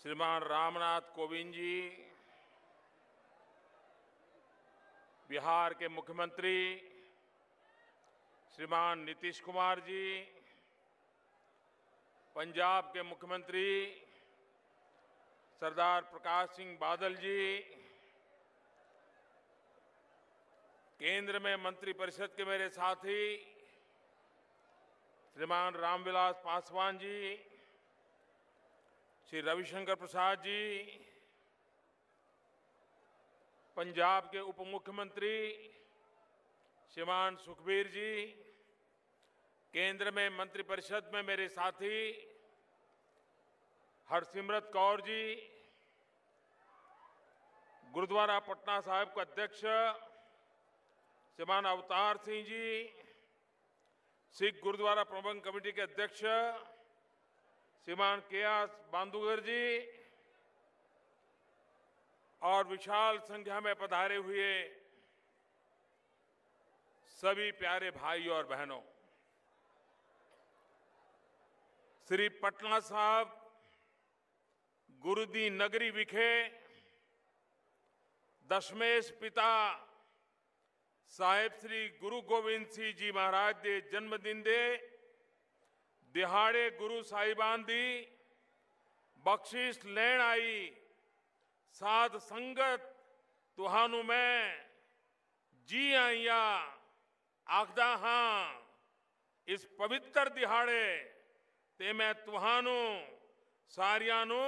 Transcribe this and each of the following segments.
श्रीमान रामनाथ कोविंद जी, बिहार के मुख्यमंत्री श्रीमान नीतीश कुमार जी, पंजाब के मुख्यमंत्री सरदार प्रकाश सिंह बादल जी, केंद्र में मंत्रिपरिषद के मेरे साथी श्रीमान रामविलास पासवान जी, श्री रविशंकर प्रसाद जी, पंजाब के उप मुख्यमंत्री श्रीमान सुखबीर जी, केंद्र में मंत्रिपरिषद में मेरे साथी हरसिमरत कौर जी, गुरुद्वारा पटना साहिब के अध्यक्ष श्रीमान अवतार सिंह जी, सिख गुरुद्वारा प्रबंधन कमेटी के अध्यक्ष श्रीमान केएस बांदुगर जी और विशाल संख्या में पधारे हुए सभी प्यारे भाई और बहनों, श्री पटना साहब गुरु दी नगरी विखे दशमेश पिता साहेब श्री गुरु गोविंद सिंह जी महाराज के जन्मदिन दे दिहाड़े गुरु साहिबान दी बख्शिश लैण आई साध संगत तुहानू मैं जी आइया आखदा हां। इस पवित्र दिहाड़े ते मैं तुहानू सारियां नू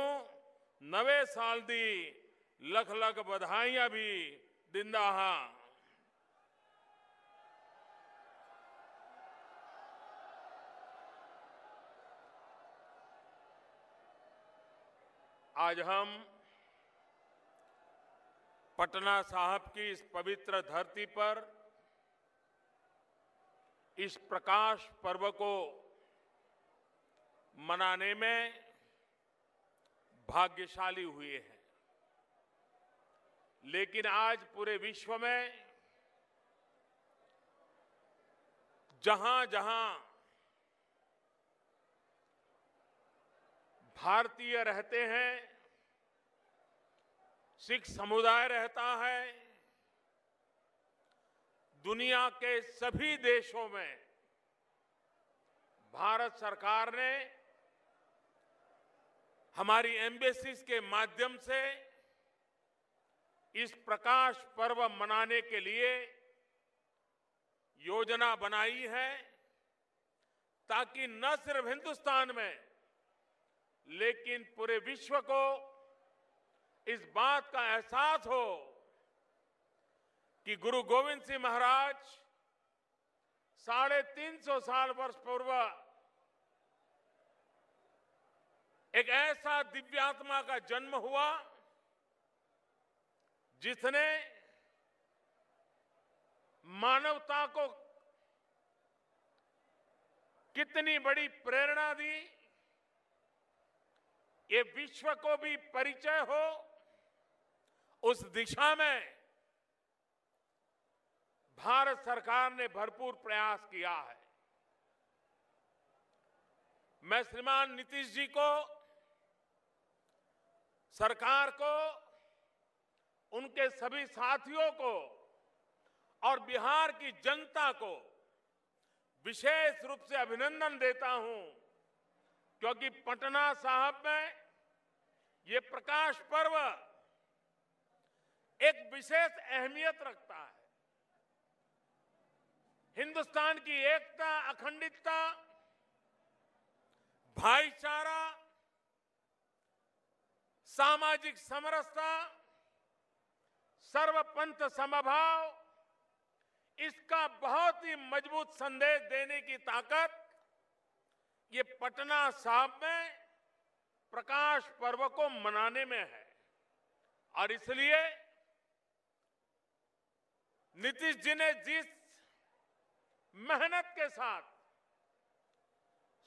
नवे साल दी लख लख बधाइयां भी दिंदा हां। आज हम पटना साहिब की इस पवित्र धरती पर इस प्रकाश पर्व को मनाने में भाग्यशाली हुए हैं, लेकिन आज पूरे विश्व में जहां जहां भारतीय रहते हैं, सिख समुदाय रहता है, दुनिया के सभी देशों में भारत सरकार ने हमारी एम्बेसीज के माध्यम से इस प्रकाश पर्व मनाने के लिए योजना बनाई है, ताकि न सिर्फ हिंदुस्तान में लेकिन पूरे विश्व को इस बात का एहसास हो कि गुरु गोविंद सिंह महाराज 350 साल वर्ष पूर्व एक ऐसा दिव्यात्मा का जन्म हुआ जिसने मानवता को कितनी बड़ी प्रेरणा दी, ये विश्व को भी परिचय हो, उस दिशा में भारत सरकार ने भरपूर प्रयास किया है। मैं श्रीमान नीतीश जी को, सरकार को, उनके सभी साथियों को और बिहार की जनता को विशेष रूप से अभिनंदन देता हूं, क्योंकि पटना साहिब में ये प्रकाश पर्व एक विशेष अहमियत रखता है। हिंदुस्तान की एकता, अखंडितता, भाईचारा, सामाजिक समरसता, सर्वपंथ समभाव, इसका बहुत ही मजबूत संदेश देने की ताकत ये पटना साहिब में प्रकाश पर्व को मनाने में है। और इसलिए नीतीश जी ने जिस मेहनत के साथ,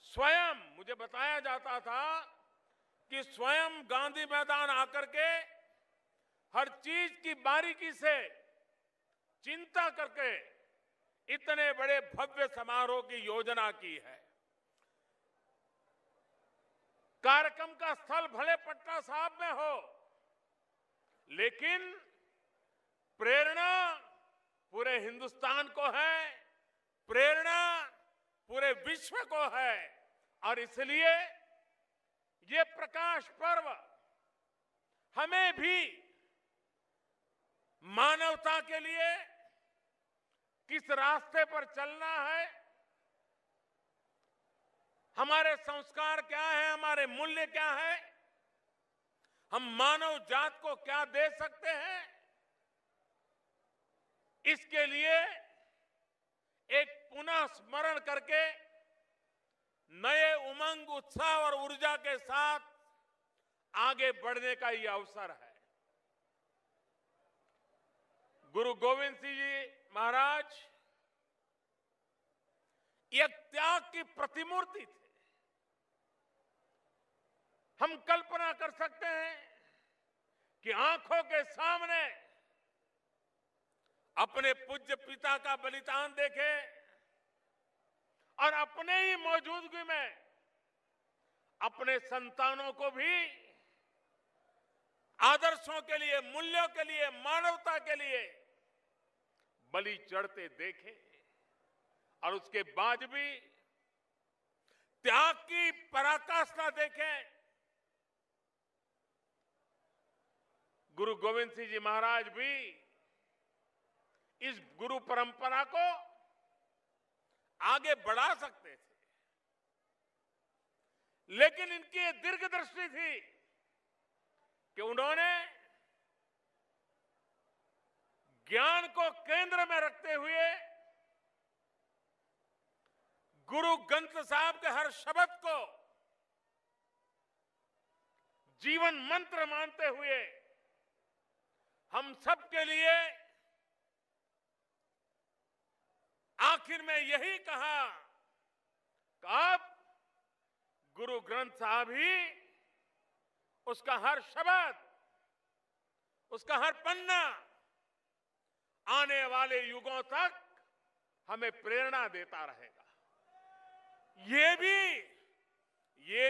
स्वयं मुझे बताया जाता था कि स्वयं गांधी मैदान आकर के हर चीज की बारीकी से चिंता करके इतने बड़े भव्य समारोह की योजना की है। कार्यक्रम का स्थल भले पटना साहिब में हो, लेकिन प्रेरणा पूरे हिंदुस्तान को है, प्रेरणा पूरे विश्व को है। और इसलिए ये प्रकाश पर्व हमें भी मानवता के लिए किस रास्ते पर चलना है, हमारे संस्कार क्या है, हमारे मूल्य क्या है, हम मानव जात को क्या दे सकते हैं, इसके लिए एक पुनः स्मरण करके नए उमंग, उत्साह और ऊर्जा के साथ आगे बढ़ने का ये अवसर है। गुरु गोविंद सिंह जी महाराज एक त्याग की प्रतिमूर्ति थे। हम कल्पना कर सकते हैं कि आंखों के सामने अपने पूज्य पिता का बलिदान देखें और अपने ही मौजूदगी में अपने संतानों को भी आदर्शों के लिए, मूल्यों के लिए, मानवता के लिए बलि चढ़ते देखें और उसके बाद भी त्याग की पराकाष्ठा देखें। गुरु गोविंद सिंह जी महाराज भी इस गुरु परंपरा को आगे बढ़ा सकते थे, लेकिन इनकी ये दीर्घदृष्टि थी कि उन्होंने ज्ञान को केंद्र में रखते हुए गुरु ग्रंथ साहब के हर शब्द को जीवन मंत्र मानते हुए हम सब के लिए आखिर में यही कहा कि अब गुरु ग्रंथ साहब ही, उसका हर शब्द, उसका हर पन्ना आने वाले युगों तक हमें प्रेरणा देता रहेगा। ये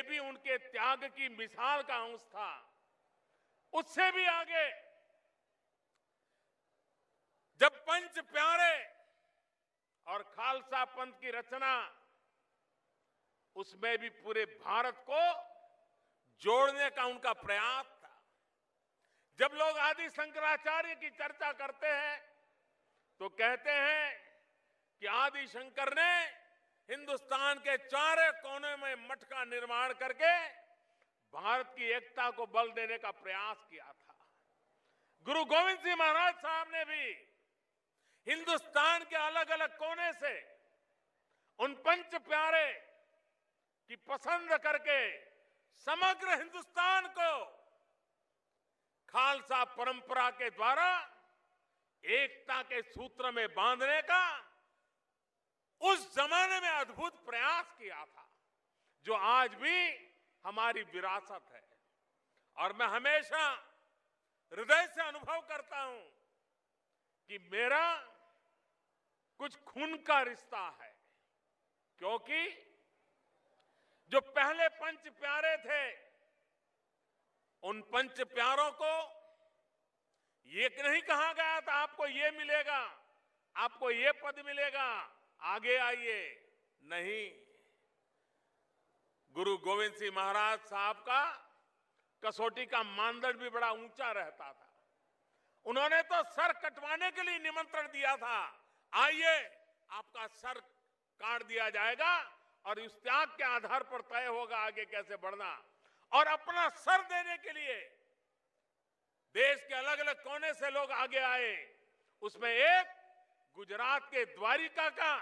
भी उनके त्याग की मिसाल का अंश था। उससे भी आगे जब पंच प्यारे और खालसा पंथ की रचना, उसमें भी पूरे भारत को जोड़ने का उनका प्रयास था। जब लोग आदि शंकराचार्य की चर्चा करते हैं तो कहते हैं कि आदि शंकर ने हिंदुस्तान के चारों कोने में मठ का निर्माण करके भारत की एकता को बल देने का प्रयास किया था। गुरु गोविंद सिंह महाराज साहब ने भी हिंदुस्तान के अलग अलग कोने से उन पंच प्यारे की पसंद करके समग्र हिंदुस्तान को खालसा परंपरा के द्वारा एकता के सूत्र में बांधने का उस जमाने में अद्भुत प्रयास किया था, जो आज भी हमारी विरासत है। और मैं हमेशा हृदय से अनुभव करता हूं कि मेरा कुछ खून का रिश्ता है, क्योंकि जो पहले पंच प्यारे थे, उन पंच प्यारों को ये नहीं कहा गया था आपको ये मिलेगा, आपको ये पद मिलेगा, आगे आइए। नहीं, गुरु गोविंद सिंह महाराज साहब का कसौटी का मानदंड भी बड़ा ऊंचा रहता था। उन्होंने तो सर कटवाने के लिए निमंत्रण दिया था, आइए आपका सर काट दिया जाएगा और इस त्याग के आधार पर तय होगा आगे कैसे बढ़ना। और अपना सर देने के लिए देश के अलग अलग कोने से लोग आगे आए। उसमें एक गुजरात के द्वारिका का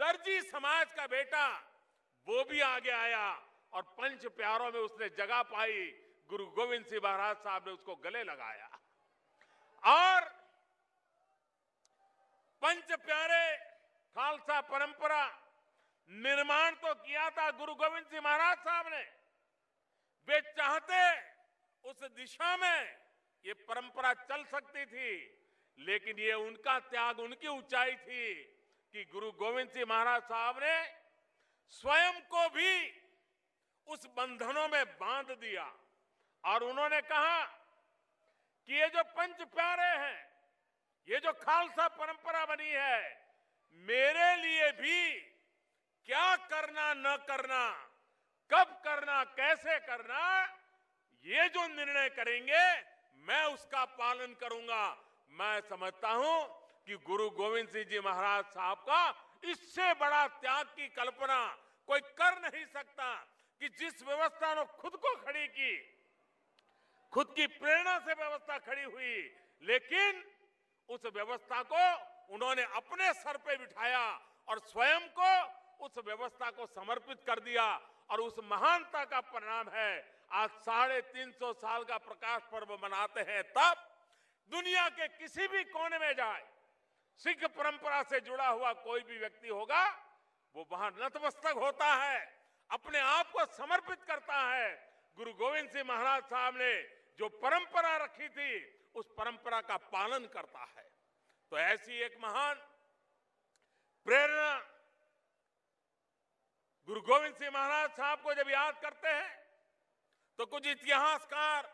दर्जी समाज का बेटा, वो भी आगे आया और पंच प्यारों में उसने जगह पाई। गुरु गोविंद सिंह महाराज साहब ने उसको गले लगाया और पंच प्यारे खालसा परंपरा निर्माण तो किया था गुरु गोविंद सिंह महाराज साहब ने। वे चाहते उस दिशा में ये परंपरा चल सकती थी, लेकिन ये उनका त्याग, उनकी ऊंचाई थी कि गुरु गोविंद सिंह महाराज साहब ने स्वयं को भी उस बंधनों में बांध दिया और उन्होंने कहा कि ये जो पंच प्यारे हैं, ये जो खालसा परंपरा बनी है, मेरे लिए भी क्या करना न करना, कब करना, कैसे करना, ये जो निर्णय करेंगे मैं उसका पालन करूंगा। मैं समझता हूं कि गुरु गोविंद सिंह जी महाराज साहब का इससे बड़ा त्याग की कल्पना कोई कर नहीं सकता कि जिस व्यवस्था ने खुद को खड़ी की, खुद की प्रेरणा से व्यवस्था खड़ी हुई, लेकिन उस व्यवस्था को उन्होंने अपने सर पे बिठाया और स्वयं को उस व्यवस्था को समर्पित कर दिया। और उस महानता का परिणाम है आज 350 साल का प्रकाश पर्व मनाते हैं। तब दुनिया के किसी भी कोने में जाए, सिख परंपरा से जुड़ा हुआ कोई भी व्यक्ति होगा, वो वहां नतमस्तक होता है, अपने आप को समर्पित करता है। गुरु गोविंद सिंह महाराज साहब ने जो परंपरा रखी थी, उस परंपरा का पालन करता है। तो ऐसी एक महान प्रेरणा गुरु गोविंद सिंह महाराज साहब को जब याद करते हैं तो कुछ इतिहासकार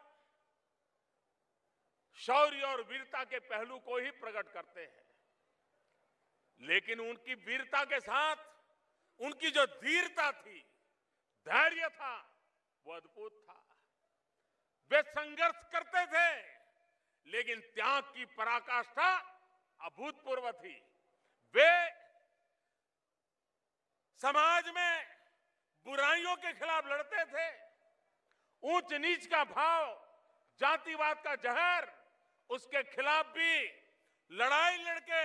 शौर्य और वीरता के पहलू को ही प्रकट करते हैं, लेकिन उनकी वीरता के साथ उनकी जो धीरता थी, धैर्य था, वो अद्भुत था। वे संघर्ष करते थे, लेकिन त्याग की पराकाष्ठा अभूतपूर्व थी। वे समाज में बुराइयों के खिलाफ लड़ते थे। ऊंच नीच का भाव, जातिवाद का जहर, उसके खिलाफ भी लड़ाई लड़के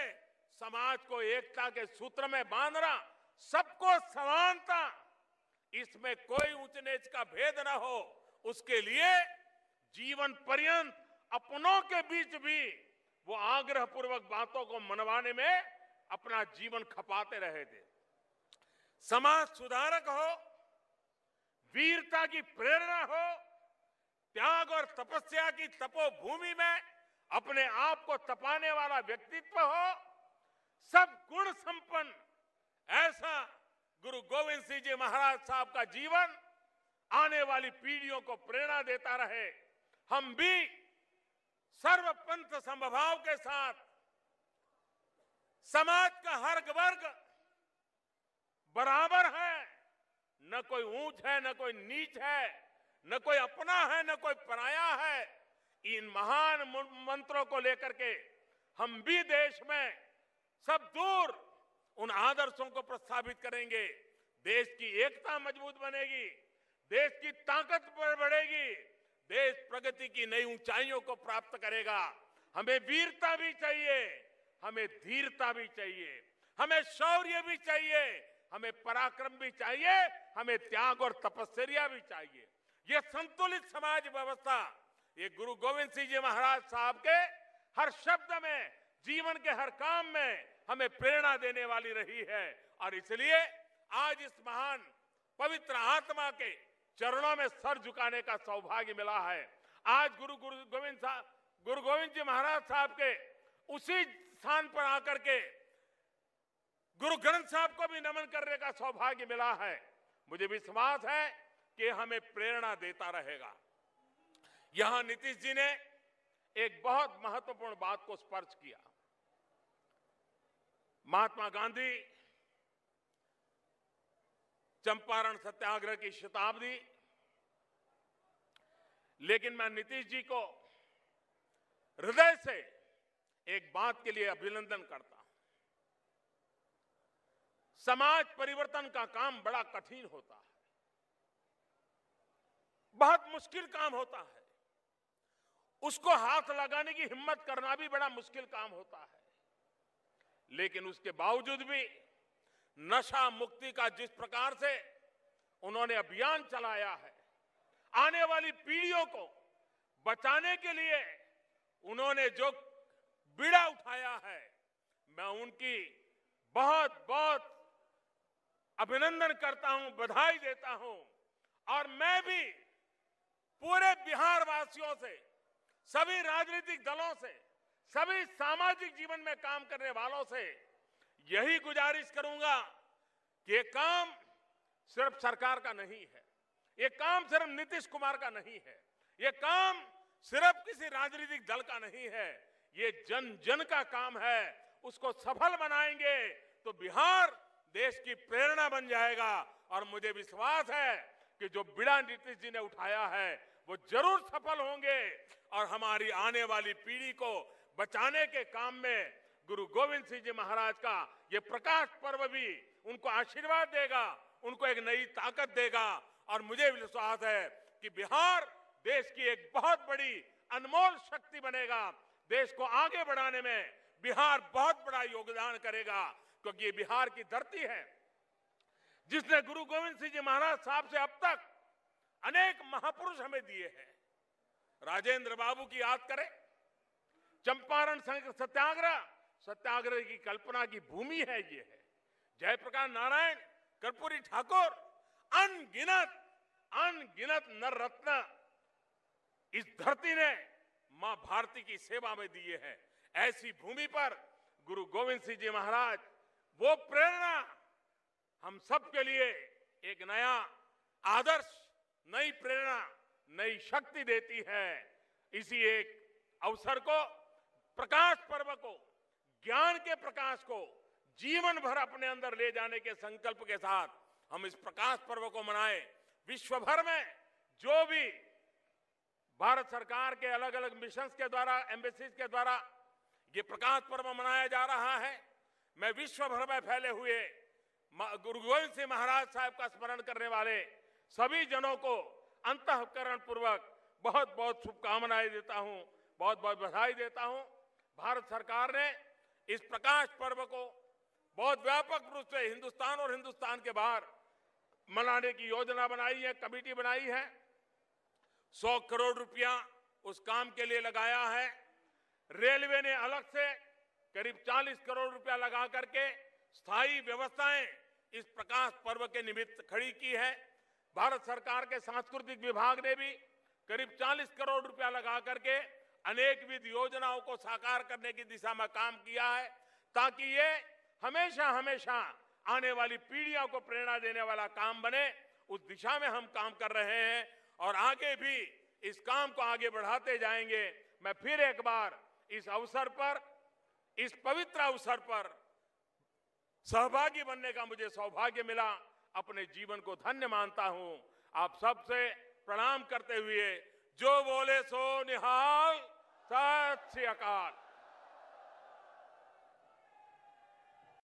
समाज को एकता के सूत्र में बांधना, सबको समानता, इसमें कोई ऊंच नीच का भेद न हो, उसके लिए जीवन पर्यंत अपनों के बीच भी वो आग्रह पूर्वक बातों को मनवाने में अपना जीवन खपाते रहे थे। समाज सुधारक हो, वीरता की प्रेरणा हो, त्याग और तपस्या की तपोभूमि में अपने आप को तपाने वाला व्यक्तित्व हो, सब गुण संपन्न ऐसा गुरु गोविंद सिंह जी महाराज साहब का जीवन आने वाली पीढ़ियों को प्रेरणा देता रहे। हम भी सर्वपंथ समभाव के साथ समाज का हर वर्ग बराबर है, न कोई ऊंच है, न कोई नीच है, न कोई अपना है, न कोई पराया है। इन महान मंत्रों को लेकर के हम भी देश में सब दूर उन आदर्शों को प्रस्थापित करेंगे। देश की एकता मजबूत बनेगी, देश की ताकत बढ़ेगी, देश प्रगति की नई ऊंचाइयों को प्राप्त करेगा। हमें वीरता भी चाहिए, हमें धीरता भी चाहिए, हमें शौर्य भी चाहिए, हमें पराक्रम भी चाहिए, हमें त्याग और तपस्या भी चाहिए। यह संतुलित समाज व्यवस्था, ये गुरु गोविंद सिंह जी महाराज साहब के हर शब्द में, जीवन के हर काम में हमें प्रेरणा देने वाली रही है। और इसलिए आज इस महान पवित्र आत्मा के चरणों में सर झुकाने का सौभाग्य मिला है। आज गुरु गोविंद जी महाराज साहब के उसी स्थान पर आकर के गुरु ग्रंथ साहब को भी नमन करने का सौभाग्य मिला है। मुझे विश्वास है कि हमें प्रेरणा देता रहेगा। यहां नीतीश जी ने एक बहुत महत्वपूर्ण बात को स्पर्श किया। महात्मा गांधी चंपारण सत्याग्रह की शताब्दी, लेकिन मैं नीतीश जी को हृदय से एक बात के लिए अभिनंदन करता हूं। समाज परिवर्तन का काम बड़ा कठिन होता है, बहुत मुश्किल काम होता है। उसको हाथ लगाने की हिम्मत करना भी बड़ा मुश्किल काम होता है। लेकिन उसके बावजूद भी नशा मुक्ति का जिस प्रकार से उन्होंने अभियान चलाया है, आने वाली पीढ़ियों को बचाने के लिए उन्होंने जो बीड़ा उठाया है, मैं उनकी बहुत बहुत अभिनंदन करता हूं, बधाई देता हूं। और मैं भी पूरे बिहार वासियों से, सभी राजनीतिक दलों से, सभी सामाजिक जीवन में काम करने वालों से यही गुजारिश करूंगा कि ये काम सिर्फ सरकार का नहीं है, ये काम सिर्फ नीतीश कुमार का नहीं है, ये काम सिर्फ किसी राजनीतिक दल का नहीं है, ये जन जन का काम है। उसको सफल बनाएंगे तो बिहार देश की प्रेरणा बन जाएगा। और मुझे विश्वास है कि जो बीड़ा नीतीश जी ने उठाया है वो जरूर सफल होंगे और हमारी आने वाली पीढ़ी को बचाने के काम में गुरु गोविंद सिंह जी महाराज का ये प्रकाश पर्व भी उनको आशीर्वाद देगा, उनको एक नई ताकत देगा। और मुझे विश्वास है कि बिहार देश की एक बहुत बड़ी अनमोल शक्ति बनेगा। देश को आगे बढ़ाने में बिहार बहुत बड़ा योगदान करेगा, क्योंकि ये बिहार की धरती है जिसने गुरु गोविंद सिंह जी महाराज साहब से अब तक अनेक महापुरुष हमें दिए हैं। राजेंद्र बाबू की याद करें, चंपारण सत्याग्रह की कल्पना की भूमि है ये है। जयप्रकाश नारायण, कर्पूरी ठाकुर, अनगिनत नर रत्न इस धरती ने मां भारती की सेवा में दिए हैं। ऐसी भूमि पर गुरु गोविंद सिंह जी महाराज वो प्रेरणा हम सब के लिए एक नया आदर्श, नई प्रेरणा, नई शक्ति देती है। इसी एक अवसर को, प्रकाश पर्व को, ज्ञान के प्रकाश को जीवन भर अपने अंदर ले जाने के संकल्प के साथ हम इस प्रकाश पर्व को मनाएं। विश्व भर में जो भी भारत सरकार के अलग अलग मिशंस के द्वारा, एम्बेसीज के द्वारा ये प्रकाश पर्व मनाया जा रहा है, मैं विश्व भर में फैले हुए गुरु गोविंद सिंह महाराज साहब का स्मरण करने वाले सभी जनों को अंतःकरण पूर्वक बहुत बहुत शुभकामनाएं देता हूं, बहुत बहुत बधाई देता हूं। भारत सरकार ने इस प्रकाश पर्व को बहुत व्यापक रूप से हिंदुस्तान और हिंदुस्तान के बाहर मनाने की योजना बनाई है, कमेटी बनाई है। 100 करोड़ रुपया उस काम के लिए लगाया है। रेलवे ने अलग से करीब 40 करोड़ रुपया लगा करके स्थायी व्यवस्थाएं इस प्रकाश पर्व के निमित्त खड़ी की है। भारत सरकार के सांस्कृतिक विभाग ने भी करीब 40 करोड़ रुपया लगा करके अनेकविध योजनाओं को साकार करने की दिशा में काम किया है, ताकि ये हमेशा हमेशा आने वाली पीढ़ियों को प्रेरणा देने वाला काम बने। उस दिशा में हम काम कर रहे हैं और आगे भी इस काम को आगे बढ़ाते जाएंगे। मैं फिर एक बार इस अवसर पर, इस पवित्र अवसर पर सहभागी बनने का मुझे सौभाग्य मिला, अपने जीवन को धन्य मानता हूं। आप सबसे प्रणाम करते हुए जो बोले सो निहाल, सत श्री अकाल।